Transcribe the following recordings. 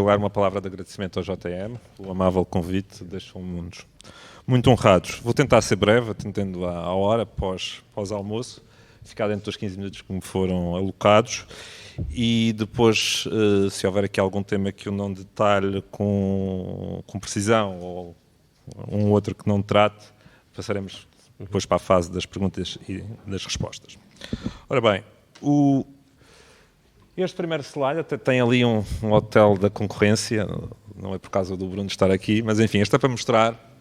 lugar, uma palavra de agradecimento ao JM, o amável convite, deixou-me muito honrados. Vou tentar ser breve, atendendo à hora, pós-almoço, ficar dentro dos 15 minutos que me foram alocados, e depois, se houver aqui algum tema que eu não detalhe com precisão, ou um outro que não trate, passaremos depois para a fase das perguntas e das respostas. Ora bem, este primeiro slide até tem ali um hotel da concorrência, não é por causa do Bruno estar aqui, mas enfim, este é para mostrar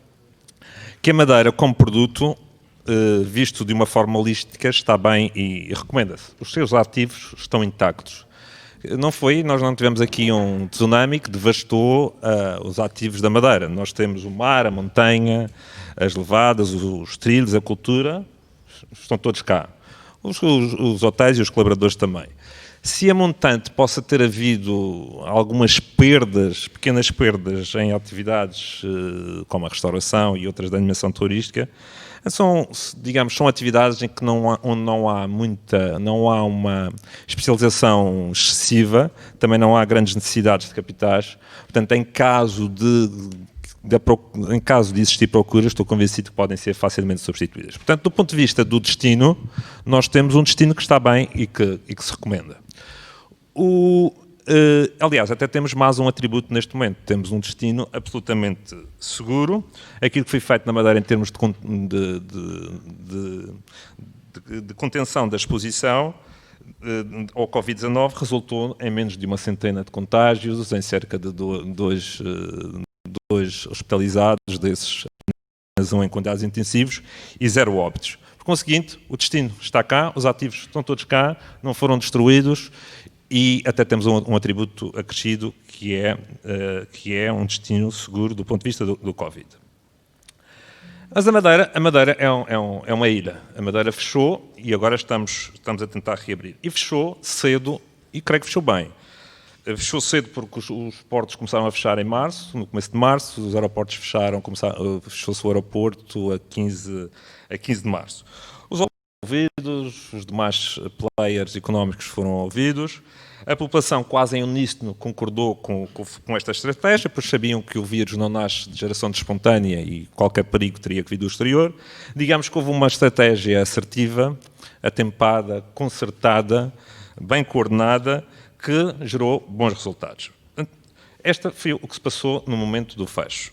que a Madeira como produto, visto de uma forma holística, está bem e recomenda-se. Os seus ativos estão intactos. Nós não tivemos aqui um tsunami que devastou os ativos da Madeira. Nós temos o mar, a montanha, as levadas, os trilhos, a cultura, estão todos cá. Os hotéis e os colaboradores também. Se a montante possa ter havido algumas perdas, pequenas perdas em atividades como a restauração e outras da animação turística, são atividades em que não há uma especialização excessiva, também não há grandes necessidades de capitais. Portanto, em caso de existir procuras, estou convencido que podem ser facilmente substituídas. Portanto, do ponto de vista do destino, nós temos um destino que está bem e que se recomenda. Aliás, até temos mais um atributo neste momento. Temos um destino absolutamente seguro. Aquilo que foi feito na Madeira em termos de contenção da exposição ao Covid-19 resultou em menos de uma centena de contágios, em cerca de dois hospitalizados, desses um em cuidados intensivos, e 0 óbitos. Por conseguinte, o destino está cá, os ativos estão todos cá, não foram destruídos, e até temos um atributo acrescido que é um destino seguro do ponto de vista do Covid. Mas a Madeira é uma ilha. A Madeira fechou e agora estamos a tentar reabrir. E fechou cedo, e creio que fechou bem. Fechou cedo porque os portos começaram a fechar em março, no começo de março, os aeroportos fechou-se o aeroporto a 15 de março. Os ouvidos, os demais players económicos foram ouvidos, a população quase em uníssono concordou com esta estratégia, pois sabiam que o vírus não nasce de geração espontânea e qualquer perigo teria que vir do exterior. Digamos que houve uma estratégia assertiva, atempada, concertada, bem coordenada, que gerou bons resultados. Este foi o que se passou no momento do fecho.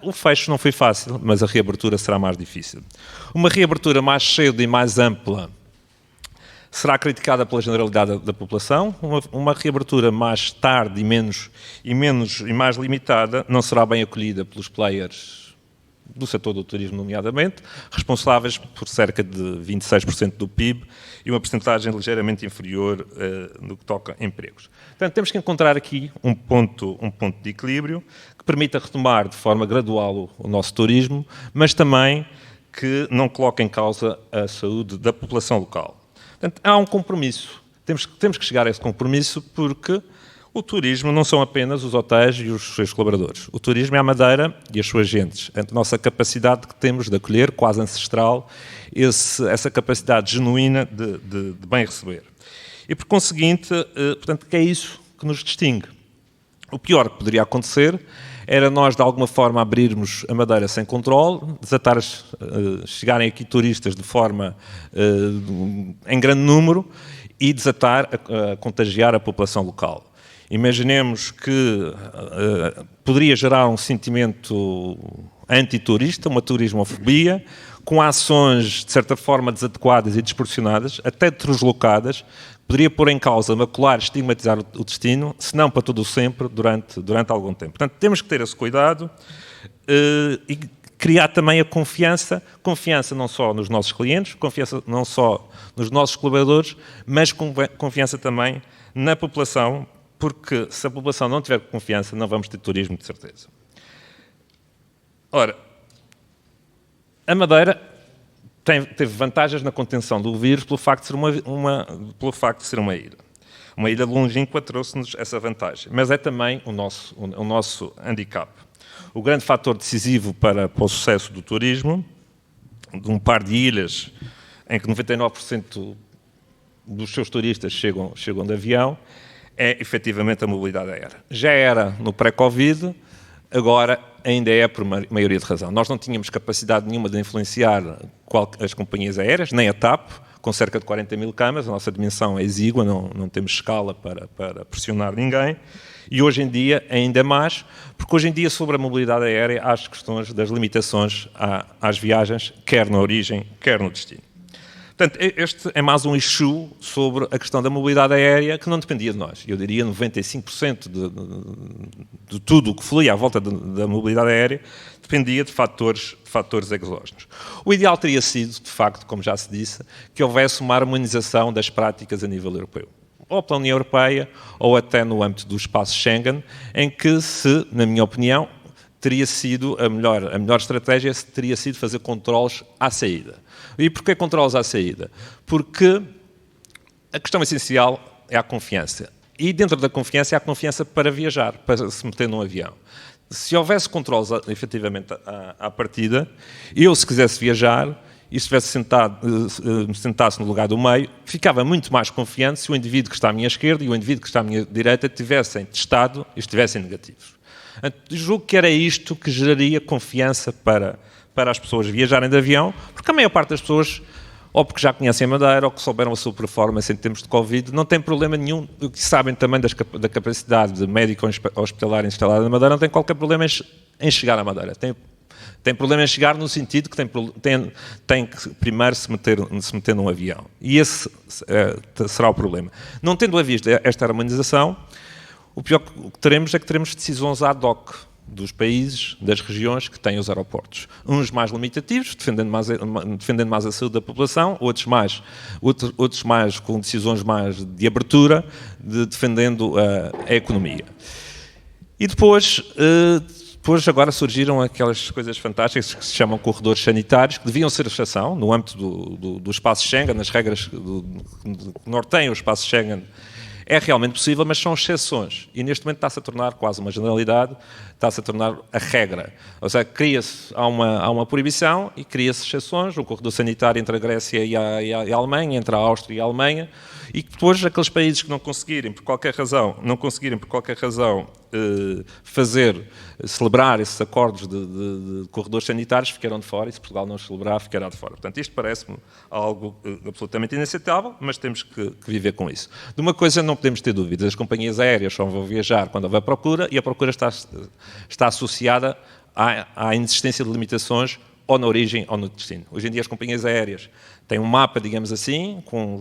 O fecho não foi fácil, mas a reabertura será mais difícil. Uma reabertura mais cedo e mais ampla será criticada pela generalidade da população. Uma reabertura mais tarde e mais limitada não será bem acolhida pelos players do setor do turismo, nomeadamente, responsáveis por cerca de 26% do PIB e uma percentagem ligeiramente inferior no que toca a empregos. Portanto, temos que encontrar aqui um ponto de equilíbrio que permita retomar de forma gradual o nosso turismo, mas também que não coloque em causa a saúde da população local. Portanto, há um compromisso. Temos que chegar a esse compromisso porque o turismo não são apenas os hotéis e os seus colaboradores. O turismo é a Madeira e as suas gentes. A nossa capacidade que temos de acolher, quase ancestral, essa capacidade genuína de bem receber. E, por conseguinte, portanto, que é isso que nos distingue. O pior que poderia acontecer era nós, de alguma forma, abrirmos a Madeira sem controle, chegarem aqui turistas de forma em grande número e desatar a contagiar a população local. Imaginemos que poderia gerar um sentimento antiturista, uma turismofobia, com ações, de certa forma, desadequadas e desproporcionadas, até deslocadas, poderia pôr em causa, macular, estigmatizar o destino, se não para todo o sempre, durante algum tempo. Portanto, temos que ter esse cuidado e criar também a confiança não só nos nossos clientes, confiança não só nos nossos colaboradores, mas confiança também na população, porque se a população não tiver confiança, não vamos ter turismo, de certeza. Ora, a Madeira teve vantagens na contenção do vírus pelo facto de ser uma ilha. Uma ilha longínqua trouxe-nos essa vantagem, mas é também o nosso handicap. O grande fator decisivo para o sucesso do turismo, de um par de ilhas em que 99% dos seus turistas chegam de avião, é efetivamente a mobilidade aérea. Já era no pré-Covid, agora ainda é por maioria de razão. Nós não tínhamos capacidade nenhuma de influenciar as companhias aéreas, nem a TAP, com cerca de 40 mil camas, a nossa dimensão é exígua, não temos escala para pressionar ninguém, e hoje em dia ainda mais, porque hoje em dia sobre a mobilidade aérea há as questões das limitações às viagens, quer na origem, quer no destino. Portanto, este é mais um issue sobre a questão da mobilidade aérea que não dependia de nós. Eu diria 95% de tudo o que fluía à volta da mobilidade aérea dependia de fatores exógenos. O ideal teria sido, de facto, como já se disse, que houvesse uma harmonização das práticas a nível europeu, ou pela União Europeia, ou até no âmbito do espaço Schengen, em que, na minha opinião, teria sido a melhor estratégia teria sido fazer controles à saída. E porquê controles à saída? Porque a questão essencial é a confiança. E dentro da confiança é a confiança para viajar, para se meter num avião. Se houvesse controles efetivamente à partida, eu, se quisesse viajar e estivesse me sentasse no lugar do meio, ficava muito mais confiante se o indivíduo que está à minha esquerda e o indivíduo que está à minha direita tivessem testado e estivessem negativos. Julgo que era isto que geraria confiança para as pessoas viajarem de avião, porque a maior parte das pessoas, ou porque já conhecem a Madeira, ou que souberam a sua performance em termos de Covid, não tem problema nenhum, que sabem também da capacidade de médico hospitalar instalada na Madeira, não tem qualquer problema em chegar à Madeira. Tem problema em chegar no sentido que tem que primeiro se meter num avião. E esse será o problema. Não tendo havido esta harmonização, o pior que teremos é que teremos decisões ad hoc dos países, das regiões que têm os aeroportos. Uns mais limitativos, defendendo mais a saúde da população, outros mais com decisões mais de abertura, defendendo a economia. E depois agora surgiram aquelas coisas fantásticas que se chamam corredores sanitários, que deviam ser exceção no âmbito do espaço Schengen, nas regras que norteiam o espaço Schengen. É realmente possível, mas são exceções. E neste momento está-se a tornar quase uma generalidade, está-se a tornar a regra. Ou seja, há uma proibição e cria-se exceções, o corredor sanitário entre a Grécia e a Alemanha, entre a Áustria e a Alemanha, e que depois aqueles países que não conseguirem, por qualquer razão, celebrar esses acordos de corredores sanitários ficarão de fora, e se Portugal não os celebrar, ficará de fora. Portanto, isto parece-me algo absolutamente inaceitável, mas temos que viver com isso. De uma coisa não podemos ter dúvidas, as companhias aéreas só vão viajar quando houver procura, e a procura está associada à inexistência de limitações ou na origem ou no destino. Hoje em dia as companhias aéreas têm um mapa, digamos assim, com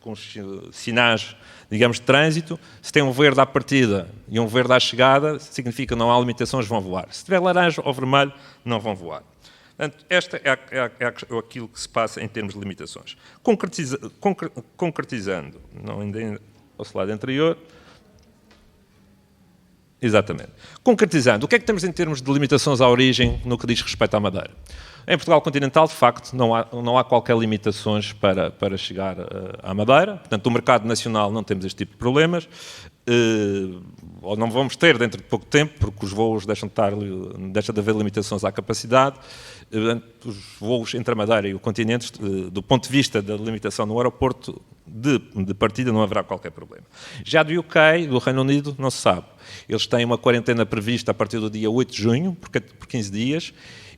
os sinais, digamos, de trânsito. Se tem um verde à partida e um verde à chegada, significa que não há limitações, vão voar. Se tiver laranja ou vermelho, não vão voar. Portanto, esta é aquilo que se passa em termos de limitações. Concretizando, não ainda ao slide anterior, exatamente. Concretizando, o que é que temos em termos de limitações à origem no que diz respeito à Madeira? Em Portugal continental, de facto, não há qualquer limitações para chegar à Madeira. Portanto, no mercado nacional não temos este tipo de problemas. Ou não vamos ter dentro de pouco tempo, porque os voos deixam de haver limitações à capacidade. Os voos entre a Madeira e o continente, do ponto de vista da limitação no aeroporto, de partida não haverá qualquer problema. Já do UK, do Reino Unido, não se sabe. Eles têm uma quarentena prevista a partir do dia 8 de junho, por 15 dias,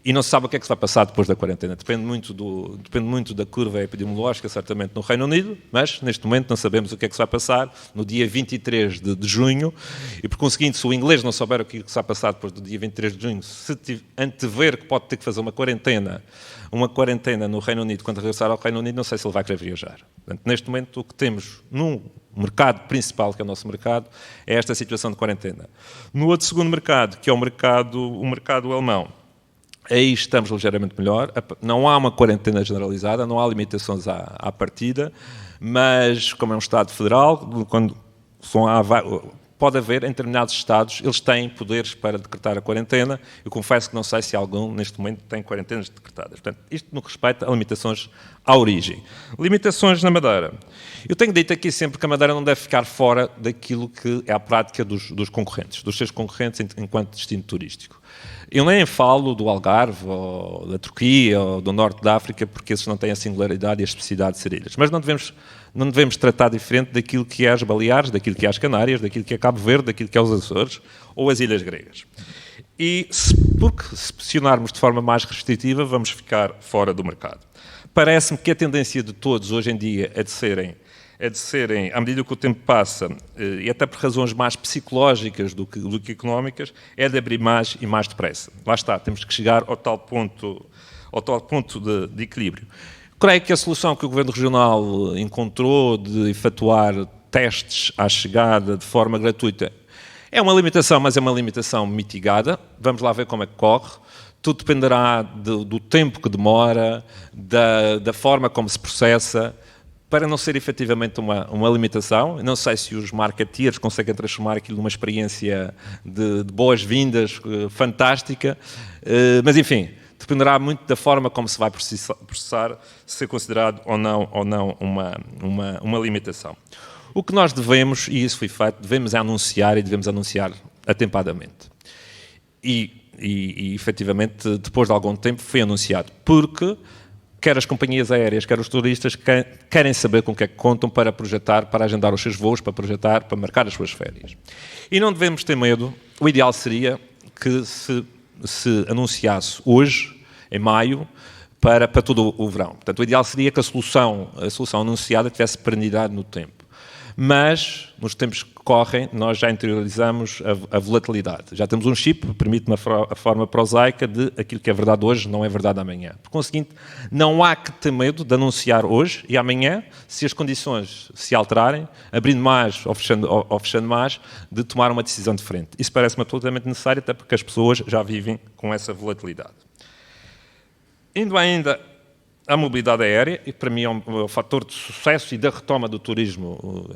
e não se sabe o que é que se vai passar depois da quarentena. Depende muito da curva epidemiológica, certamente, no Reino Unido, mas neste momento não sabemos o que é que se vai passar no dia 23 de junho, e por conseguinte, se o inglês não souber o que se vai passar depois do dia 23 de junho, se antever que pode ter que fazer uma quarentena no Reino Unido, quando regressar ao Reino Unido, não sei se ele vai querer viajar. Portanto, neste momento, o que temos no mercado principal, que é o nosso mercado, é esta situação de quarentena. No outro segundo mercado, que é o mercado alemão, aí estamos ligeiramente melhor. Não há uma quarentena generalizada, não há limitações à partida, mas como é um Estado federal, pode haver, em determinados Estados, eles têm poderes para decretar a quarentena. Eu confesso que não sei se algum, neste momento, tem quarentenas decretadas. Portanto, isto no que respeita a limitações à origem. Limitações na Madeira. Eu tenho dito aqui sempre que a Madeira não deve ficar fora daquilo que é a prática dos concorrentes, dos seus concorrentes enquanto destino turístico. Eu nem falo do Algarve, ou da Turquia, ou do Norte da África, porque esses não têm a singularidade e a especificidade de ser ilhas. Mas não devemos não devemos tratar diferente daquilo que é as Baleares, daquilo que é as Canárias, daquilo que é Cabo Verde, daquilo que é os Açores ou as Ilhas Gregas. E porque se posicionarmos de forma mais restritiva, vamos ficar fora do mercado. Parece-me que a tendência de todos hoje em dia é de serem, à medida que o tempo passa, e até por razões mais psicológicas do que económicas, é de abrir mais e mais depressa. Lá está, temos que chegar ao tal ponto de equilíbrio. Creio que a solução que o Governo Regional encontrou de efetuar testes à chegada de forma gratuita é uma limitação, mas é uma limitação mitigada. Vamos lá ver como é que corre. Tudo dependerá do tempo que demora, da forma como se processa, para não ser efetivamente uma limitação. Não sei se os marketeers conseguem transformar aquilo numa experiência de boas-vindas fantástica, mas enfim, dependerá muito da forma como se vai processar, se ser considerado ou não uma limitação. O que nós devemos, e isso foi feito, devemos anunciar e devemos anunciar atempadamente. E efetivamente, depois de algum tempo, foi anunciado, porque quer as companhias aéreas, quer os turistas querem saber com o que é que contam para projetar, para agendar os seus voos, para projetar, para marcar as suas férias. E não devemos ter medo. O ideal seria que se anunciasse hoje, em maio, para todo o verão. Portanto, o ideal seria que a solução anunciada tivesse perenidade no tempo. Mas, nos tempos que correm, nós já interiorizamos a volatilidade. Já temos um chip que permite a forma prosaica de aquilo que é verdade hoje não é verdade amanhã. Por conseguinte, não há que ter medo de anunciar hoje e amanhã, se as condições se alterarem, abrindo mais ou fechando mais, de tomar uma decisão diferente. Isso parece-me absolutamente necessário, até porque as pessoas já vivem com essa volatilidade. Indo ainda à mobilidade aérea, e para mim é um fator de sucesso e da retoma do turismo,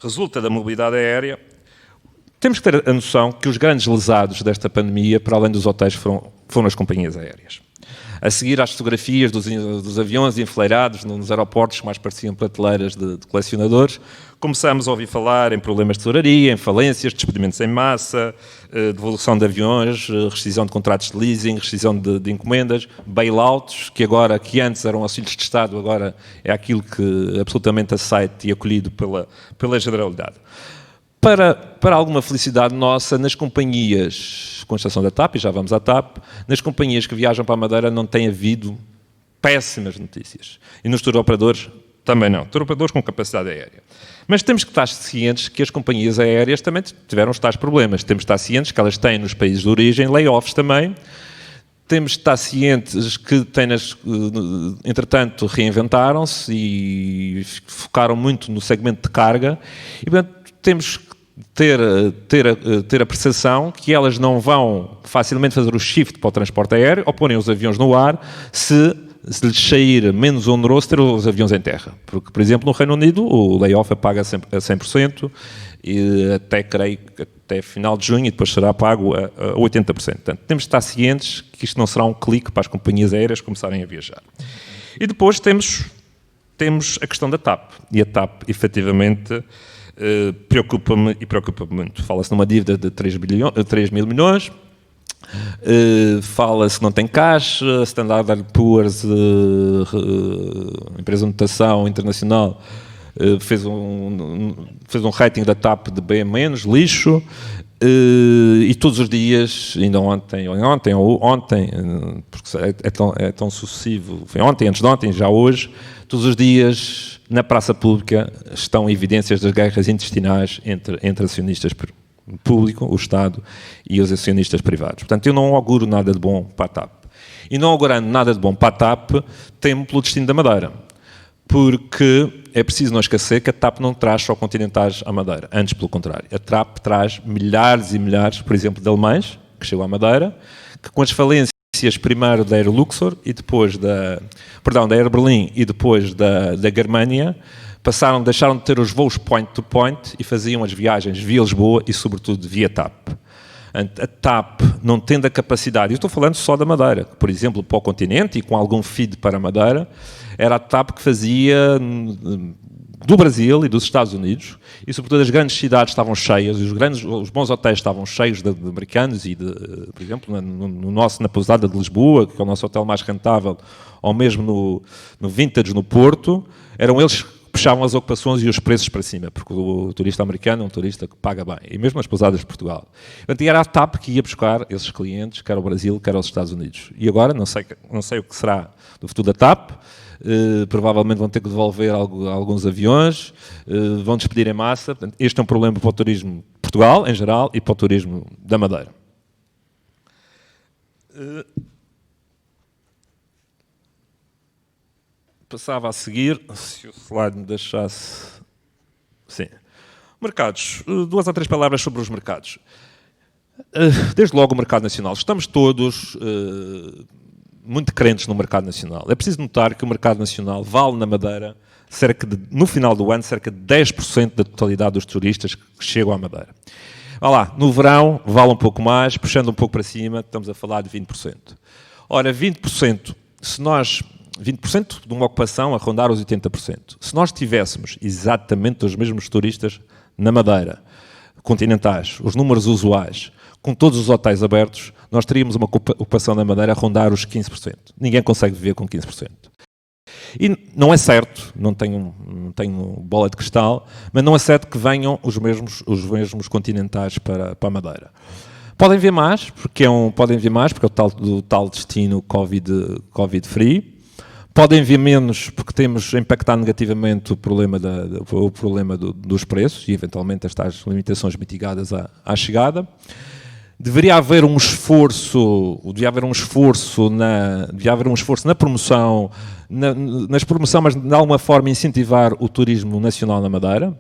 resulta da mobilidade aérea. Temos que ter a noção que os grandes lesados desta pandemia, para além dos hotéis, foram as companhias aéreas. A seguir às fotografias dos aviões enfileirados nos aeroportos, que mais pareciam prateleiras de colecionadores, começamos a ouvir falar em problemas de tesouraria, em falências, despedimentos em massa, devolução de aviões, rescisão de contratos de leasing, rescisão de encomendas, bailouts, que antes eram auxílios de Estado, agora é aquilo que absolutamente aceito e acolhido pela generalidade. Para alguma felicidade nossa, nas companhias, com exceção da TAP, e já vamos à TAP, nas companhias que viajam para a Madeira não tem havido péssimas notícias. E nos touroperadores também não. Touroperadores com capacidade aérea. Mas temos que estar cientes que as companhias aéreas também tiveram os tais problemas. Temos que estar cientes que elas têm nos países de origem layoffs também. Temos que estar cientes que entretanto, reinventaram-se e focaram muito no segmento de carga. E, portanto, temos que ter a percepção que elas não vão facilmente fazer o shift para o transporte aéreo ou porem os aviões no ar se lhes sair menos oneroso ter os aviões em terra. Porque, por exemplo, no Reino Unido o layoff é pago a 100% e até final de junho e depois será pago a 80%. Portanto, temos de estar cientes que isto não será um clique para as companhias aéreas começarem a viajar. E depois temos a questão da TAP. E a TAP, efetivamente, preocupa-me muito. Fala-se numa dívida de 3 mil milhões, fala-se que não tem caixa, Standard & Poor's, empresa de notação internacional, fez um rating da TAP de B-, lixo, e todos os dias, ainda ontem, porque é tão sucessivo, foi ontem, antes de ontem, já hoje, todos os dias na praça pública estão evidências das guerras intestinais entre acionistas público, o Estado, e os acionistas privados. Portanto, eu não auguro nada de bom para a TAP. E não augurando nada de bom para a TAP, temo pelo destino da Madeira. Porque é preciso não esquecer que a TAP não traz só continentais à Madeira. Antes, pelo contrário. A TAP traz milhares e milhares, por exemplo, de alemães, que chegam à Madeira, que com as falências primeiro da Air Luxor e depois da Air Berlin e depois da Germânia, deixaram de ter os voos point-to-point e faziam as viagens via Lisboa e, sobretudo, via TAP. A TAP, não tendo a capacidade, eu estou falando só da Madeira, por exemplo, para o continente e com algum feed para a Madeira, era a TAP que fazia do Brasil e dos Estados Unidos, e sobretudo as grandes cidades estavam cheias, e os bons hotéis estavam cheios de americanos, e por exemplo, na Pousada de Lisboa, que é o nosso hotel mais rentável, ou mesmo no Vintage, no Porto, eram eles que puxavam as ocupações e os preços para cima, porque o turista americano é um turista que paga bem, e mesmo as pousadas de Portugal. Portanto, era a TAP que ia buscar esses clientes, quer ao Brasil, quer aos Estados Unidos. E agora, não sei o que será do futuro da TAP. Provavelmente vão ter que devolver alguns aviões, vão despedir em massa. Portanto, este é um problema para o turismo de Portugal, em geral, e para o turismo da Madeira. Passava a seguir, se o slide me deixasse... Sim. Mercados. 2 ou 3 palavras sobre os mercados. Desde logo o mercado nacional. Estamos todos... muito crentes no mercado nacional. É preciso notar que o mercado nacional vale na Madeira, no final do ano, cerca de 10% da totalidade dos turistas que chegam à Madeira. Vá lá, no verão vale um pouco mais, puxando um pouco para cima, estamos a falar de 20%. Ora, 20%, 20% de uma ocupação a rondar os 80%. Se nós tivéssemos exatamente os mesmos turistas na Madeira, continentais, os números usuais, com todos os hotéis abertos, nós teríamos uma ocupação na Madeira a rondar os 15%. Ninguém consegue viver com 15%. E não é certo, não tenho bola de cristal, mas não é certo que venham os mesmos continentais para a Madeira. Podem vir mais, porque é o tal destino Covid-free. Podem vir menos, porque temos impactado negativamente o problema dos preços e, eventualmente, estas limitações mitigadas à chegada. Devia haver um esforço na promoção, mas de alguma forma incentivar o turismo nacional na Madeira.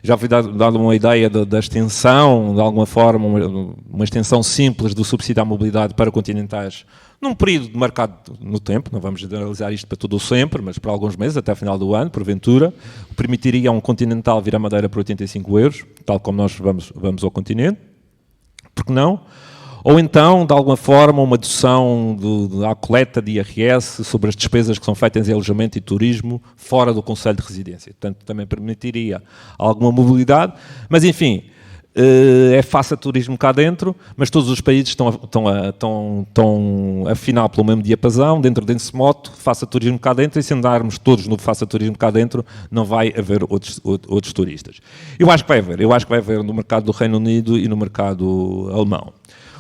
Já foi dado uma ideia da extensão, de alguma forma, uma extensão simples do subsídio à mobilidade para continentais num período marcado no tempo, não vamos generalizar isto para tudo ou sempre, mas para alguns meses, até ao final do ano, porventura, permitiria a um continental vir à Madeira por 85 euros, tal como nós vamos ao continente. Por que não? Ou então, de alguma forma, uma dedução à coleta de IRS sobre as despesas que são feitas em alojamento e turismo fora do concelho de residência. Portanto, também permitiria alguma mobilidade, mas enfim, é fácil turismo cá dentro, mas todos os países estão a afinar pelo mesmo diapasão, dentro desse modo, faça turismo cá dentro, e se andarmos todos no faça turismo cá dentro, não vai haver outros turistas. Eu acho que vai haver no mercado do Reino Unido e no mercado alemão.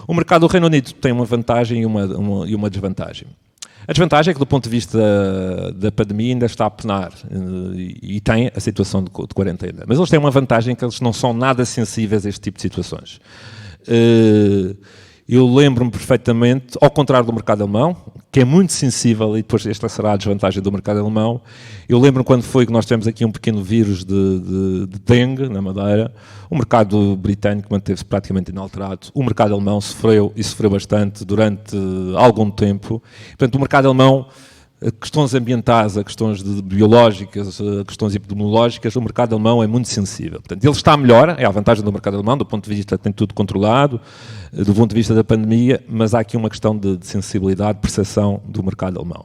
O mercado do Reino Unido tem uma vantagem e uma desvantagem. A desvantagem é que, do ponto de vista da pandemia, ainda está a penar e tem a situação de quarentena. Mas eles têm uma vantagem, que eles não são nada sensíveis a este tipo de situações. Eu lembro-me perfeitamente, ao contrário do mercado alemão, que é muito sensível, e depois esta será a desvantagem do mercado alemão. Eu lembro-me quando foi que nós tivemos aqui um pequeno vírus de dengue na Madeira. O mercado britânico manteve-se praticamente inalterado. O mercado alemão sofreu bastante durante algum tempo. Portanto, o mercado alemão, a questões ambientais, a questões biológicas, a questões epidemiológicas, o mercado alemão é muito sensível. Portanto, ele está melhor, é a vantagem do mercado alemão, do ponto de vista, tem tudo controlado, do ponto de vista da pandemia, mas há aqui uma questão de sensibilidade, de percepção do mercado alemão.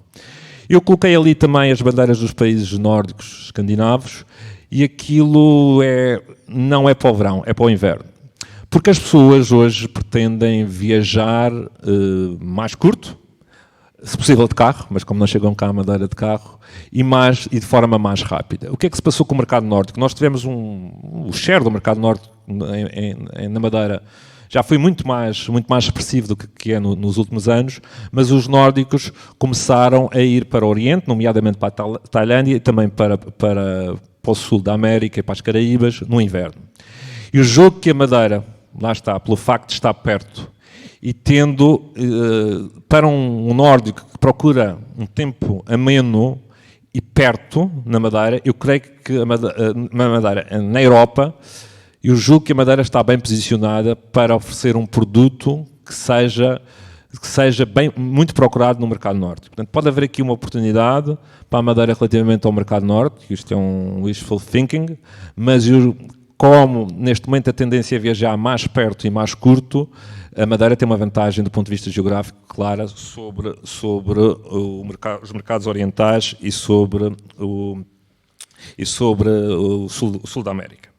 Eu coloquei ali também as bandeiras dos países nórdicos escandinavos, e aquilo não é para o verão, é para o inverno. Porque as pessoas hoje pretendem viajar mais curto, se possível de carro, mas como não chegam cá à Madeira de carro, e de forma mais rápida. O que é que se passou com o mercado nórdico? Nós tivemos o share do mercado nórdico na Madeira já foi muito mais expressivo do que é nos últimos anos, mas os nórdicos começaram a ir para o Oriente, nomeadamente para a Tailândia e também para o sul da América e para as Caraíbas, no inverno. E o jogo que a Madeira, lá está, pelo facto de estar perto, e tendo, para um nórdico que procura um tempo ameno e perto na Madeira, eu creio que a Madeira, na Europa, eu julgo que a Madeira está bem posicionada para oferecer um produto que seja muito procurado no mercado norte. Portanto, pode haver aqui uma oportunidade para a Madeira relativamente ao mercado norte, isto é um wishful thinking, mas como neste momento a tendência é viajar mais perto e mais curto, a Madeira tem uma vantagem do ponto de vista geográfico clara sobre os mercados orientais e sobre e sobre o sul da América.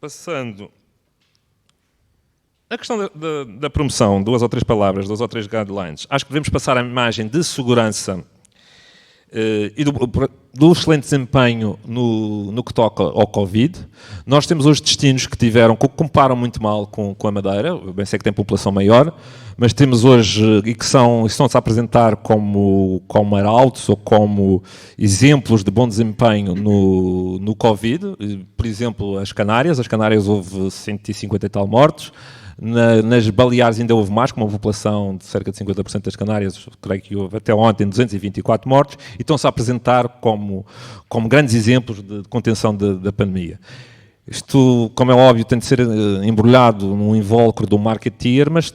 Passando a questão da promoção, 2 ou 3 palavras, 2 ou 3 guidelines. Acho que devemos passar a imagem de segurança e do excelente desempenho no que toca ao Covid. Nós temos hoje destinos que comparam muito mal com a Madeira. Eu bem sei que tem população maior, mas temos hoje e que estão-se a apresentar como arautos ou como exemplos de bom desempenho no Covid. Por exemplo, as Canárias. As Canárias houve 150 e tal mortos. Nas Baleares ainda houve mais, com uma população de cerca de 50% das Canárias, creio que houve até ontem 224 mortos, e estão-se a apresentar como grandes exemplos de contenção da pandemia. Isto, como é óbvio, tem de ser embrulhado num invólucro do marketeer, mas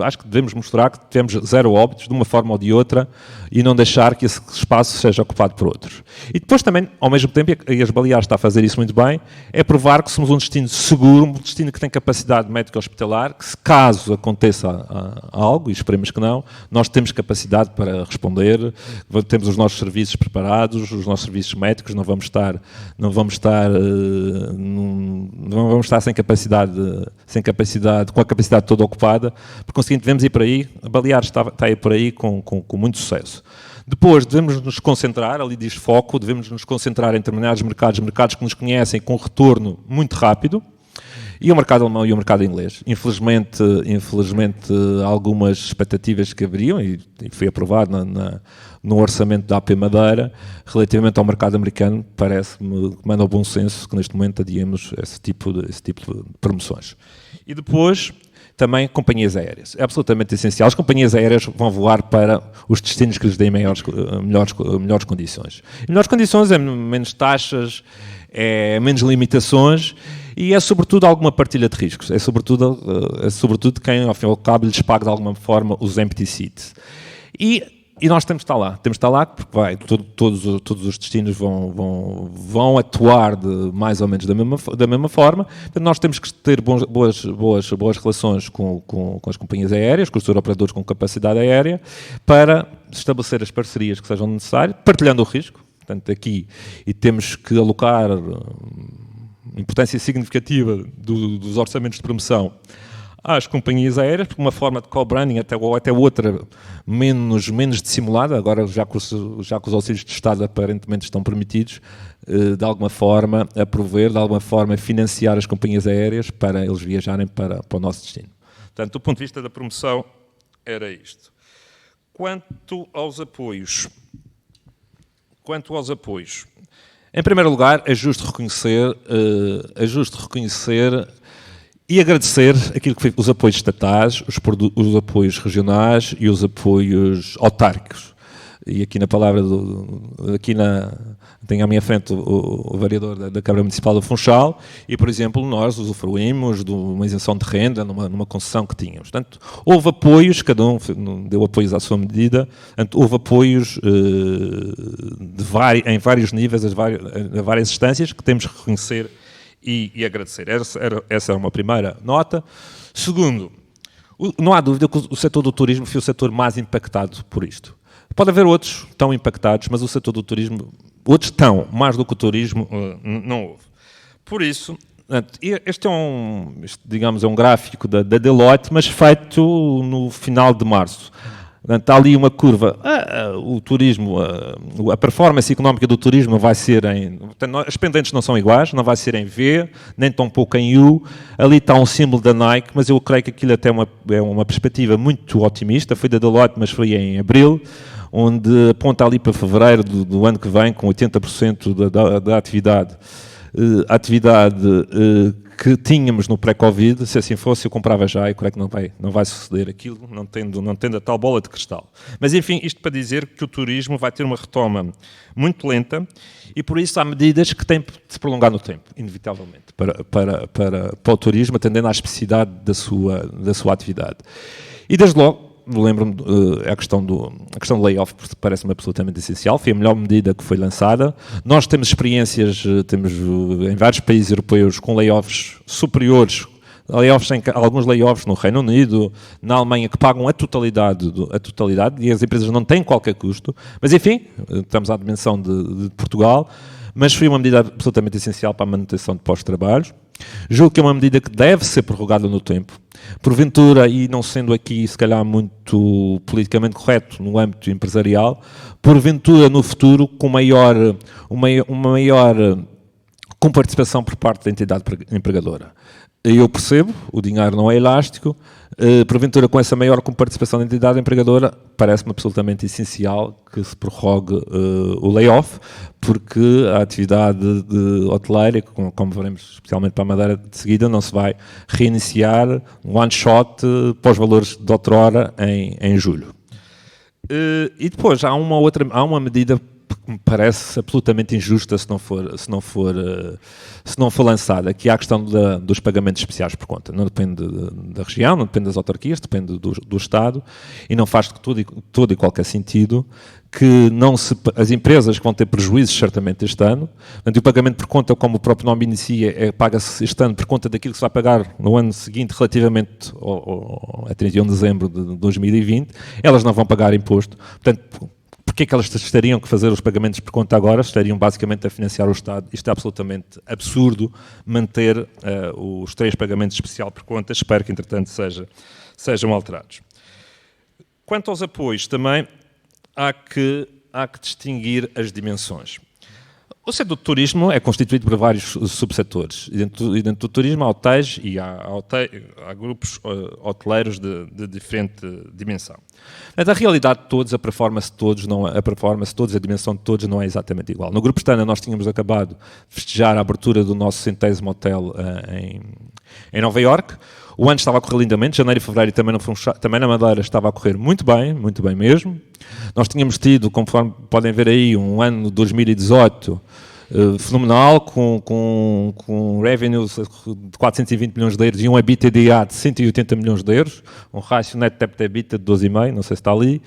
acho que devemos mostrar que temos 0 óbitos, de uma forma ou de outra, e não deixar que esse espaço seja ocupado por outros. E depois também, ao mesmo tempo, e as Baleares está a fazer isso muito bem, é provar que somos um destino seguro, um destino que tem capacidade médica hospitalar, que se caso aconteça algo, e esperemos que não, nós temos capacidade para responder, temos os nossos serviços preparados, os nossos serviços médicos, não vamos estar sem capacidade, com a capacidade toda ocupada. Por conseguinte, devemos ir por aí. A Baleares está a ir por aí com muito sucesso. Depois, devemos nos concentrar, ali diz foco, devemos nos concentrar em determinados mercados que nos conhecem com retorno muito rápido, e o mercado alemão e o mercado inglês. Infelizmente algumas expectativas que haveriam, e foi aprovado no orçamento da AP Madeira, relativamente ao mercado americano, parece-me que manda o bom senso que neste momento adiemos esse tipo de promoções. E depois, também companhias aéreas. É absolutamente essencial. As companhias aéreas vão voar para os destinos que lhes deem melhores condições. E melhores condições é menos taxas, é menos limitações, e é sobretudo alguma partilha de riscos. É sobretudo quem, ao fim e ao cabo, lhes paga de alguma forma os empty seats. E nós temos de estar lá, porque todos os destinos vão atuar mais ou menos da mesma forma. Portanto, nós temos que ter boas relações com as companhias aéreas, com os operadores com capacidade aérea, para estabelecer as parcerias que sejam necessárias, partilhando o risco. Portanto, aqui, e temos que alocar importância significativa dos orçamentos de promoção às companhias aéreas, por uma forma de co-branding ou até outra menos dissimulada, agora já que os auxílios de Estado aparentemente estão permitidos, de alguma forma a prover, de alguma forma a financiar as companhias aéreas para eles viajarem para o nosso destino. Portanto, do ponto de vista da promoção, era isto. Quanto aos apoios, em primeiro lugar, é justo reconhecer e agradecer aquilo que foi os apoios estatais, os apoios regionais e os apoios autárquicos. E aqui na palavra, tenho à minha frente o vereador da Câmara Municipal do Funchal e, por exemplo, nós usufruímos de uma isenção de renda numa concessão que tínhamos. Portanto, houve apoios, cada um deu apoios à sua medida, portanto, houve apoios em vários níveis, a várias instâncias, que temos que reconhecer e agradecer. Essa era uma primeira nota. Segundo, não há dúvida que o setor do turismo foi o setor mais impactado por isto. Pode haver outros tão impactados, mas o setor do turismo, outros tão, mais do que o turismo, não houve. Por isso, este é um gráfico da Deloitte, mas feito no final de março. Está ali uma curva. O turismo, a performance económica do turismo vai ser as pendentes não são iguais, não vai ser em V, nem tão pouco em U. Ali está um símbolo da Nike, mas eu creio que aquilo até é uma perspectiva muito otimista. Foi da Deloitte, mas foi em abril, onde aponta ali para fevereiro do ano que vem, com 80% da atividade que tínhamos no pré-Covid. Se assim fosse, eu comprava já, e creio que não vai suceder aquilo, não tendo a tal bola de cristal. Mas, enfim, isto para dizer que o turismo vai ter uma retoma muito lenta, e por isso há medidas que têm de se prolongar no tempo, inevitavelmente, para o turismo, atendendo à especificidade da sua atividade. E, desde logo, lembro-me, a questão do layoff parece-me absolutamente essencial, foi a melhor medida que foi lançada. Nós temos experiências, temos em vários países europeus com layoffs superiores alguns layoffs no Reino Unido, na Alemanha, que pagam a totalidade e as empresas não têm qualquer custo. Mas, enfim, estamos à dimensão de Portugal, mas foi uma medida absolutamente essencial para a manutenção de pós-trabalhos. Julgo que é uma medida que deve ser prorrogada no tempo. Porventura, e não sendo aqui, se calhar, muito politicamente correto no âmbito empresarial, porventura, no futuro, com uma maior comparticipação por parte da entidade empregadora. Eu percebo, o dinheiro não é elástico, porventura com essa maior comparticipação da entidade empregadora, parece-me absolutamente essencial que se prorrogue o layoff, porque a atividade de hoteleira, como veremos especialmente para a Madeira de seguida, não se vai reiniciar one shot para os valores de outrora em julho. E depois há uma medida que me parece absolutamente injusta se não for lançada, que é a questão dos pagamentos especiais por conta. Não depende da região, não depende das autarquias, depende do Estado, e não faz todo e qualquer sentido que as empresas que vão ter prejuízos certamente este ano, portanto, o pagamento por conta, como o próprio nome inicia, paga-se este ano por conta daquilo que se vai pagar no ano seguinte relativamente a 31 de dezembro de 2020, elas não vão pagar imposto. Portanto, porque é que elas estariam que fazer os pagamentos por conta agora? Estariam basicamente a financiar o Estado. Isto é absolutamente absurdo, manter os 3 pagamentos especial por conta. Espero que, entretanto, sejam alterados. Quanto aos apoios, também há que distinguir as dimensões. O setor do turismo é constituído por vários subsetores. E dentro do turismo há hotéis e há grupos hoteleiros de diferente dimensão. Mas a realidade de todos, a performance de todos, a dimensão de todos não é exatamente igual. No Grupo Stana nós tínhamos acabado de festejar a abertura do nosso 100º hotel em Nova Iorque. O ano estava a correr lindamente, janeiro e fevereiro também na Madeira estava a correr muito bem mesmo. Nós tínhamos tido, conforme podem ver aí, um ano 2018 fenomenal, com revenues de 420 milhões de euros e um EBITDA de 180 milhões de euros, um rácio net debt EBITDA de 12,5, não sei se está ali.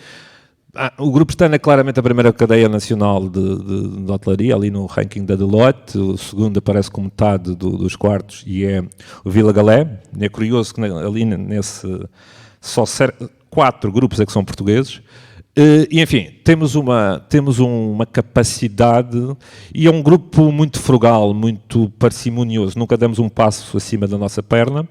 O Grupo Stana é claramente a primeira cadeia nacional de hotelaria, ali no ranking da Deloitte. O segundo aparece com metade dos quartos e é o Vila Galé. É curioso que ali só 4 grupos é que são portugueses. E, enfim, temos uma capacidade, e é um grupo muito frugal, muito parcimonioso, nunca damos um passo acima da nossa perna,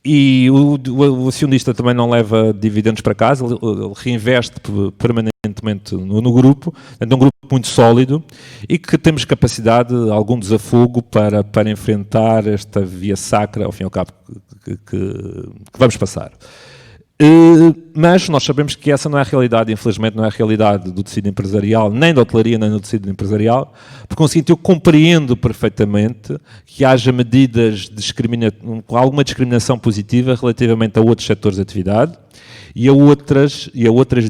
e o acionista também não leva dividendos para casa, ele reinveste permanentemente no grupo, é um grupo muito sólido, e que temos capacidade, algum desafogo para enfrentar esta via sacra, ao fim e ao cabo, que vamos passar. Mas nós sabemos que essa não é a realidade, infelizmente não é a realidade do tecido empresarial, nem da hotelaria, nem do tecido empresarial. Por conseguinte, eu compreendo perfeitamente que haja medidas com alguma discriminação positiva relativamente a outros setores de atividade e a outras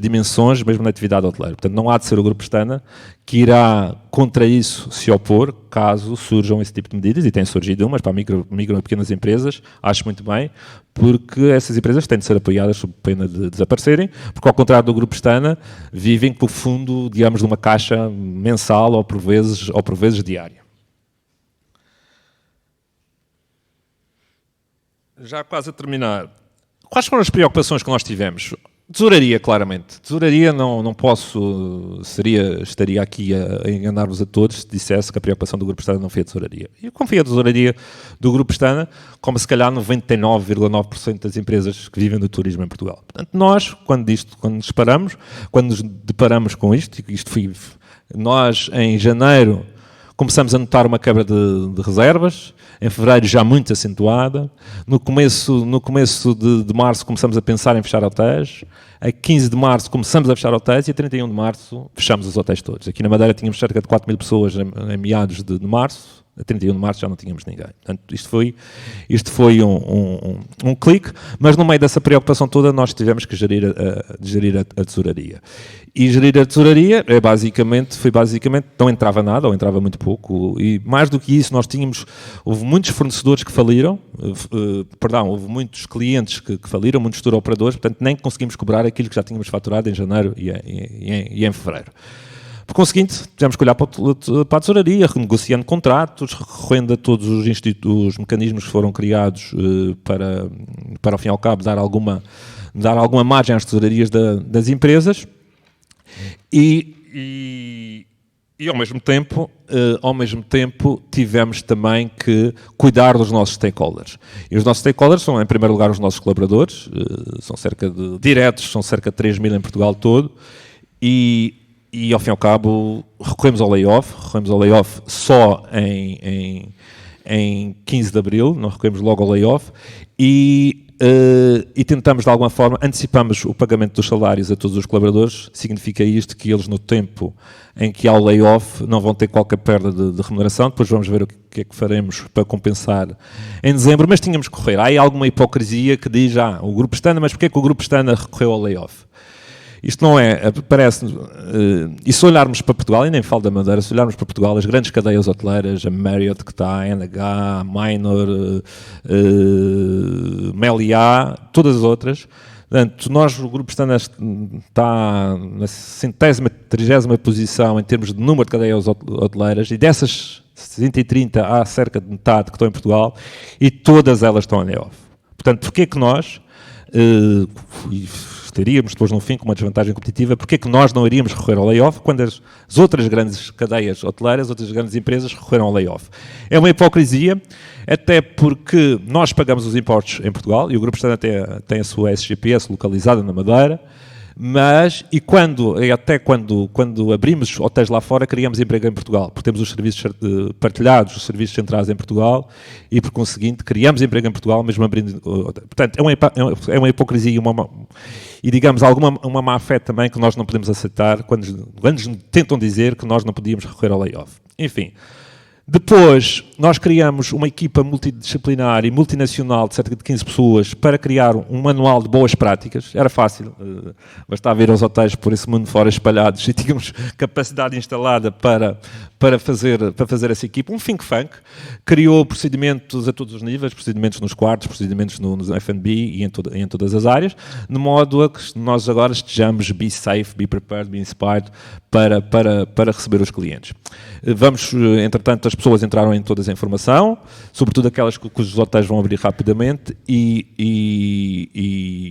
dimensões, mesmo na atividade hoteleira. Portanto, não há de ser o Grupo Stana que irá contra isso se opor, caso surjam esse tipo de medidas, e têm surgido umas para micro e pequenas empresas, acho muito bem, porque essas empresas têm de ser apoiadas sob pena de desaparecerem, porque ao contrário do Grupo Stana, vivem por fundo, digamos, de uma caixa mensal ou por vezes diária. Já quase a terminar. Quais foram as preocupações que nós tivemos? Tesouraria, claramente. Tesouraria não posso... Estaria aqui a enganar-vos a todos se dissesse que a preocupação do Grupo Stana não foi a tesouraria. Eu confio a tesouraria do Grupo Stana, como se calhar 99,9% das empresas que vivem do turismo em Portugal. Portanto, nós, quando nos deparamos com isto, e isto foi... Nós, em janeiro, começamos a notar uma quebra de reservas, em fevereiro já muito acentuada, no começo de março começamos a pensar em fechar hotéis, a 15 de março começamos a fechar hotéis e a 31 de março fechamos os hotéis todos. Aqui na Madeira tínhamos cerca de 4.000 pessoas em meados de março, a 31 de março já não tínhamos ninguém. Portanto, isto foi um clique, mas no meio dessa preocupação toda nós tivemos que gerir a tesouraria. E gerir a tesouraria foi basicamente, não entrava nada, ou entrava muito pouco, e mais do que isso houve muitos fornecedores que faliram, houve muitos clientes que faliram, muitos tour operadores, portanto nem conseguimos cobrar aquilo que já tínhamos faturado em janeiro e em fevereiro. Por conseguinte, tivemos que olhar para a tesouraria, renegociando contratos, recorrendo a todos os mecanismos que foram criados para, ao fim e ao cabo, dar alguma margem às tesourarias das empresas e ao mesmo tempo, tivemos também que cuidar dos nossos stakeholders. E os nossos stakeholders são, em primeiro lugar, os nossos colaboradores, são cerca de 3 mil em Portugal todo, e ao fim e ao cabo recorremos ao layoff só em 15 de Abril, não recorremos logo ao layoff, e tentamos de alguma forma, antecipamos o pagamento dos salários a todos os colaboradores. Significa isto que eles no tempo em que há o layoff não vão ter qualquer perda de remuneração. Depois vamos ver o que é que faremos para compensar em dezembro, mas tínhamos que correr. Há aí alguma hipocrisia que diz, o Grupo Pestana, mas porquê que o Grupo Pestana recorreu ao layoff? Isto não é, parece, e se olharmos para Portugal, e nem falo da Madeira, se olharmos para Portugal, as grandes cadeias hoteleiras, a Marriott que está, a NH, a Minor, Meliá, todas as outras, portanto, nós, o Grupo Pestana está na 130ª posição em termos de número de cadeias hoteleiras, e dessas 130 há cerca de metade que estão em Portugal, e todas elas estão em layoff. Portanto, porquê que nós... teríamos depois no fim com uma desvantagem competitiva, porque é que nós não iríamos recorrer ao layoff quando as outras grandes cadeias hoteleiras, outras grandes empresas recorreram ao layoff? É uma hipocrisia, até porque nós pagamos os impostos em Portugal e o Grupo Pestana tem a sua SGPS localizada na Madeira, mas, quando abrimos hotéis lá fora, criamos emprego em Portugal, porque temos os serviços partilhados, os serviços centrais em Portugal, e por conseguinte criamos emprego em Portugal, mesmo abrindo... Portanto, é uma hipocrisia e digamos, uma má-fé também que nós não podemos aceitar quando nos tentam dizer que nós não podíamos recorrer ao layoff. Enfim... Depois, nós criamos uma equipa multidisciplinar e multinacional de cerca de 15 pessoas para criar um manual de boas práticas. Era fácil, bastava ir aos hotéis por esse mundo fora espalhados e tínhamos capacidade instalada para fazer essa equipa. Um think tank criou procedimentos a todos os níveis, procedimentos nos quartos, procedimentos no F&B e em todas as áreas, de modo a que nós agora estejamos be safe, be prepared, be inspired para receber os clientes. Vamos, entretanto, as pessoas entraram em toda a informação, sobretudo aquelas cujos hotéis vão abrir rapidamente e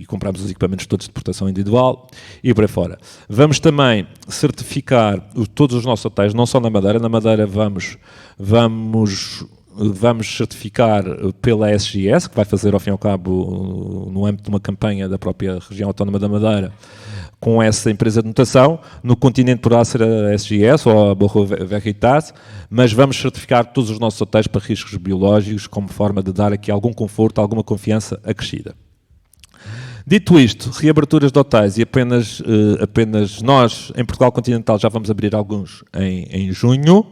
compramos os equipamentos todos de proteção individual e por aí fora. Vamos também certificar todos os nossos hotéis, não só na Madeira. Na Madeira vamos certificar pela SGS, que vai fazer, ao fim e ao cabo, no âmbito de uma campanha da própria região autónoma da Madeira, com essa empresa de notação. No continente poderá ser a SGS ou a Bureau Veritas, mas vamos certificar todos os nossos hotéis para riscos biológicos como forma de dar aqui algum conforto, alguma confiança acrescida. Dito isto, reaberturas de hotéis e apenas nós, em Portugal continental, já vamos abrir alguns em junho,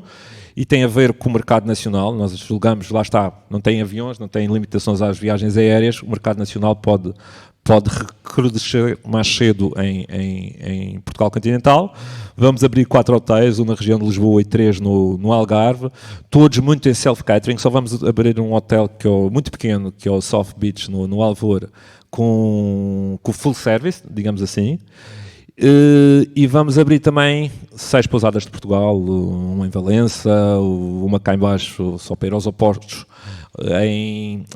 e tem a ver com o mercado nacional. Nós julgamos, lá está, não tem aviões, não tem limitações às viagens aéreas, o mercado nacional pode recrudescer mais cedo em Portugal continental. Vamos abrir 4 hotéis, um na região de Lisboa e 3 no Algarve, todos muito em self-catering. Só vamos abrir um hotel que é muito pequeno, que é o South Beach, no Alvor, com full service, digamos assim. E vamos abrir também 6 pousadas de Portugal, uma em Valença, uma cá em baixo, só para ir aos opostos,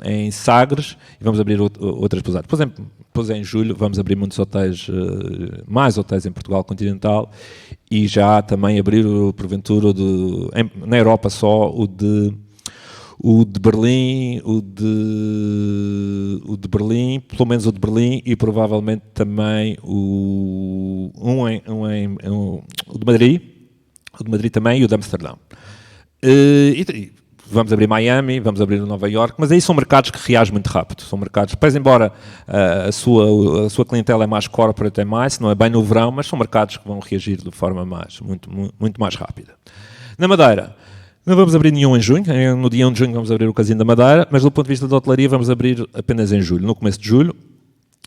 em Sagres, e vamos abrir outras pousadas. Depois em julho vamos abrir muitos hotéis, mais hotéis em Portugal continental, e já também abrir, porventura, na Europa só, o de Berlim, o de Berlim, pelo menos o de Berlim, e provavelmente também o de Madrid, também, e o de Amsterdão. Vamos abrir Miami, vamos abrir Nova Iorque, mas aí são mercados que reagem muito rápido. São mercados, pois embora a sua clientela é mais corporate, é mais, não é bem no verão, mas são mercados que vão reagir de forma muito mais rápida. Na Madeira, não vamos abrir nenhum em junho. No dia 1 de junho vamos abrir o Casino da Madeira, mas do ponto de vista da hotelaria vamos abrir apenas em julho, no começo de julho.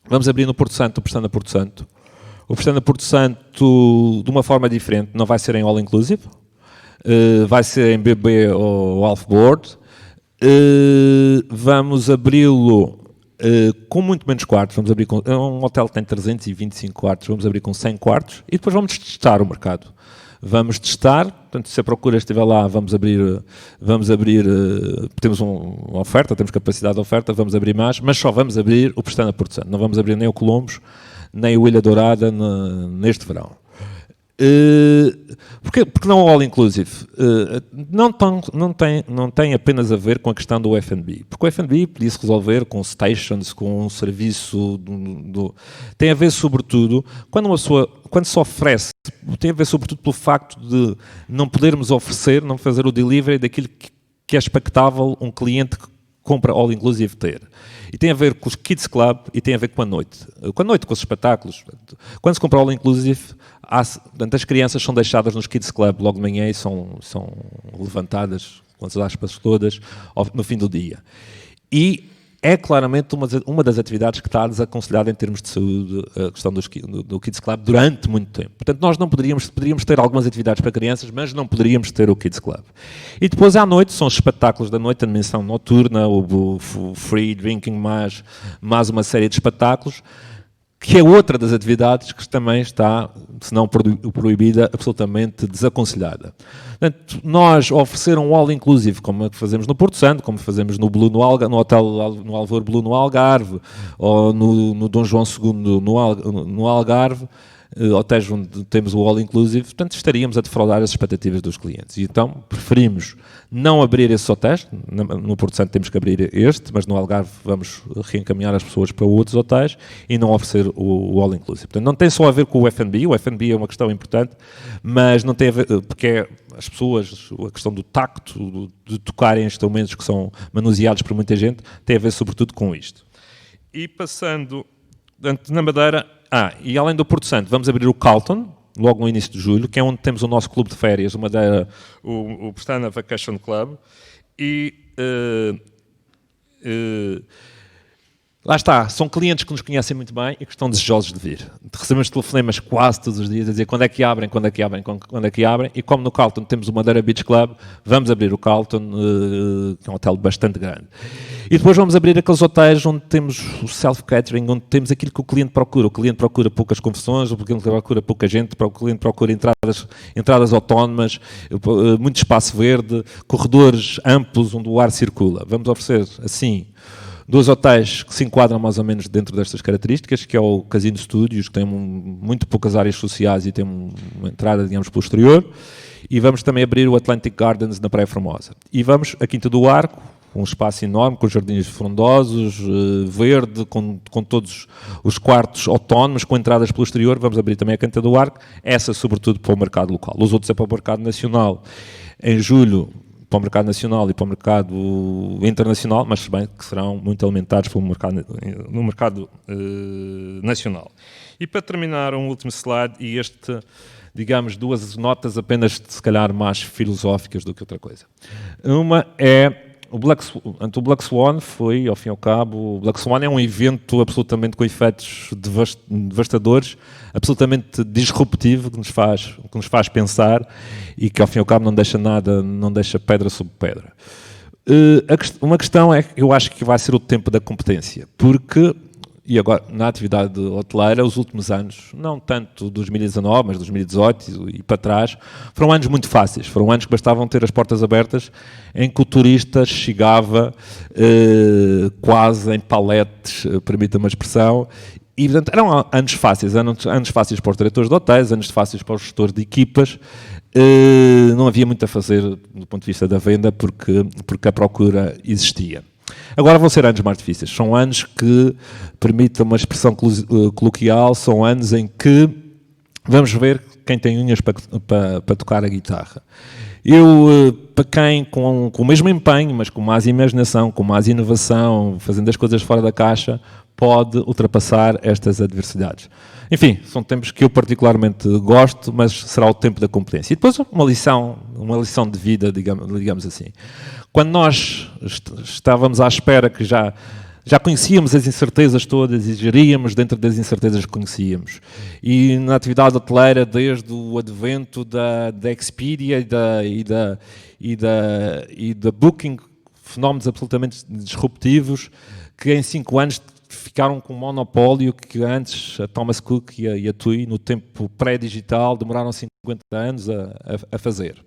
Vamos abrir no Porto Santo, o Pestana Porto Santo. O Pestana Porto Santo, de uma forma diferente, não vai ser em all inclusive, vai ser em BB ou Half-Board. Vamos abri-lo com muito menos quartos. Vamos abrir é um hotel que tem 325 quartos, vamos abrir com 100 quartos e depois vamos testar o mercado. vamos testar, portanto, se a procura estiver lá, vamos abrir, temos uma oferta, temos capacidade de oferta, vamos abrir mais, mas só vamos abrir o Pestana Porto Santo, não vamos abrir nem o Colombos, nem o Ilha Dourada neste verão. Porque não o All Inclusive? Não tem apenas a ver com a questão do F&B, porque o F&B podia-se resolver com stations, com um serviço tem a ver sobretudo quando se oferece, tem a ver sobretudo pelo facto de não podermos oferecer, não fazer o delivery daquilo que é expectável um cliente que compra All Inclusive ter. E tem a ver com os Kids Club e tem a ver com a noite. Com a noite, com os espetáculos. Quando se compra All Inclusive, as crianças são deixadas nos Kids Club logo de manhã e são levantadas, com as aspas todas, no fim do dia. E é claramente uma das atividades que está desaconselhada em termos de saúde, a questão do Kids Club, durante muito tempo. Portanto, nós não poderíamos ter algumas atividades para crianças, mas não poderíamos ter o Kids Club. E depois, à noite, são os espetáculos da noite, a dimensão noturna, o free drinking, mais uma série de espetáculos, que é outra das atividades que também está, se não proibida, absolutamente desaconselhada. Portanto, nós oferecer um all-inclusive, como fazemos no Porto Santo, como fazemos no Blue, no Hotel no Alvor Blue no Algarve, ou no Dom João II no Algarve, hotéis onde temos o all-inclusive, portanto, estaríamos a defraudar as expectativas dos clientes. E então, preferimos não abrir esses hotéis, no Porto Santo temos que abrir este, mas no Algarve vamos reencaminhar as pessoas para outros hotéis e não oferecer o all-inclusive. Portanto, não tem só a ver com o F&B é uma questão importante, mas não tem a ver, porque as pessoas, a questão do tacto, de tocarem instrumentos que são manuseados por muita gente, tem a ver sobretudo com isto. E passando, na Madeira, e além do Porto Santo, vamos abrir o Carlton, logo no início de julho, que é onde temos o nosso clube de férias, o Pestana Vacation Club, e lá está, são clientes que nos conhecem muito bem e que estão desejosos de vir. Recebemos telefonemas quase todos os dias a dizer quando é que abrem, e como no Carlton temos o Madeira Beach Club, vamos abrir o Carlton, que é um hotel bastante grande. E depois vamos abrir aqueles hotéis onde temos o self-catering, onde temos aquilo que o cliente procura. O cliente procura poucas confusões, o cliente procura pouca gente, o cliente procura entradas autónomas, muito espaço verde, corredores amplos onde o ar circula. Vamos oferecer, assim, 2 hotéis que se enquadram mais ou menos dentro destas características, que é o Casino Studios, que tem muito poucas áreas sociais e tem uma entrada, digamos, pelo exterior. E vamos também abrir o Atlantic Gardens na Praia Formosa. E vamos a Quinta do Arco, um espaço enorme, com jardins frondosos, verde, com todos os quartos autónomos, com entradas pelo exterior. Vamos abrir também a Quinta do Arco, essa sobretudo para o mercado local. Os outros é para o mercado nacional. Em julho, para o mercado nacional e para o mercado internacional, mas se bem que serão muito alimentados no mercado nacional. E para terminar, um último slide, e digamos, 2 notas apenas, se calhar, mais filosóficas do que outra coisa. Uma é o Black Swan foi, ao fim e ao cabo, o Black Swan é um evento absolutamente com efeitos devastadores, absolutamente disruptivo, que nos faz pensar e que, ao fim e ao cabo, não deixa pedra sobre pedra. Uma questão é que eu acho que vai ser o tempo da competência, porque, e agora, na atividade hoteleira, os últimos anos, não tanto 2019, mas 2018 e para trás, foram anos muito fáceis. Foram anos que bastavam ter as portas abertas, em que o turista chegava quase em paletes, permita-me a expressão, e, portanto, eram anos fáceis para os diretores de hotéis, anos fáceis para os gestores de equipas. Não havia muito a fazer do ponto de vista da venda, porque a procura existia. Agora vão ser anos mais difíceis. São anos que, permitam uma expressão coloquial, são anos em que vamos ver quem tem unhas para tocar a guitarra. Para quem, com o mesmo empenho, mas com mais imaginação, com mais inovação, fazendo as coisas fora da caixa, pode ultrapassar estas adversidades. Enfim, são tempos que eu particularmente gosto, mas será o tempo da competência. E depois uma lição de vida, digamos assim. Quando nós estávamos à espera que já conhecíamos as incertezas todas e geríamos dentro das incertezas que conhecíamos. E na atividade hoteleira, desde o advento da Expedia e da Booking, fenómenos absolutamente disruptivos, que em 5 anos ficaram com um monopólio que antes a Thomas Cook e a TUI, no tempo pré-digital, demoraram 50 anos a fazer.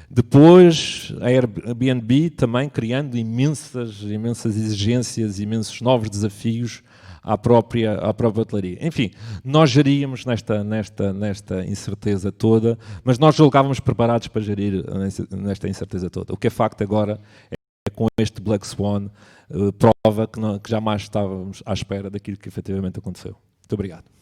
Depois, a Airbnb também criando imensas exigências, imensos novos desafios à própria hotelaria. Enfim, nós geríamos nesta incerteza toda, mas nós julgávamos preparados para gerir nesta incerteza toda. O que é facto agora é com este Black Swan, prova que jamais estávamos à espera daquilo que efetivamente aconteceu. Muito obrigado.